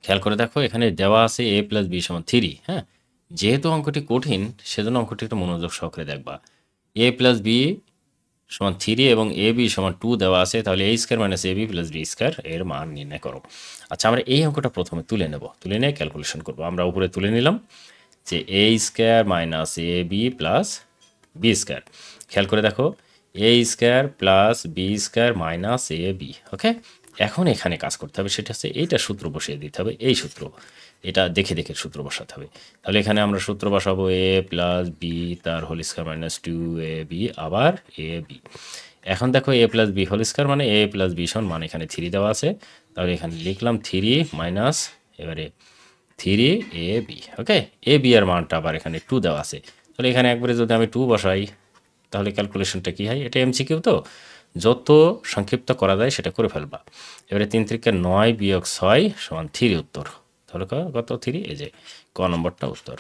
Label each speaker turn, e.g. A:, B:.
A: খেয়াল করে দেখো এখানে দেওয়া আছে a প্লাস বি সমান 3, হ্যাঁ? যেহেতু অঙ্কটি কঠিন সেজন্য অঙ্কটি একটু মনোযোগ সহকারে দেখবা। a প্লাস বি সমান 3 এবং এ বি সমান 2 দেওয়া আছে, তাহলে a square minus ab plus b square এর মান নির্ণয় করো। আচ্ছা, আমরা এই অঙ্কটা প্রথমে তুলে নেব, তুলে নিয়ে ক্যালকুলেশন করব। আমরা উপরে তুলে নিলাম যে a square minus ab plus b square. খেয়াল করে দেখো a square plus b square minus ab, ওকে? এখন এখানে কাজ করতে হবে, সেটা হচ্ছে এইটা সূত্র বসিয়ে দিতে হবে, এই সূত্র, এটা দেখে দেখে সূত্র বসাতে হবে। তাহলে এখানে আমরা সূত্র বসাবো a প্লাস বি তার হোল স্কয়ার মাইনাস 2ab আবার ab। এখন দেখো a plus B whole square মানে a প্লাস বি সমান মানে এখানে 3 দেওয়া আছে, তাহলে এখানে লিখলাম 3 মাইনাস এবারে 3ab, ওকে? ab এর মানটা আবার এখানে 2 দেওয়া আছে, তাহলে এখানে একবারে যদি আমি 2 বসাই তাহলে ক্যালকুলেশনটা কি হয়? এটা এমসিকিউ তো, যত সংক্ষিপ্ত করা যায় সেটা করে ফেলবা। এবারে 3 থেকে 9 বিয়োগ 6 সমান 3 উত্তর। তাহলে কত 3? এই যে ক নম্বরটা উত্তর।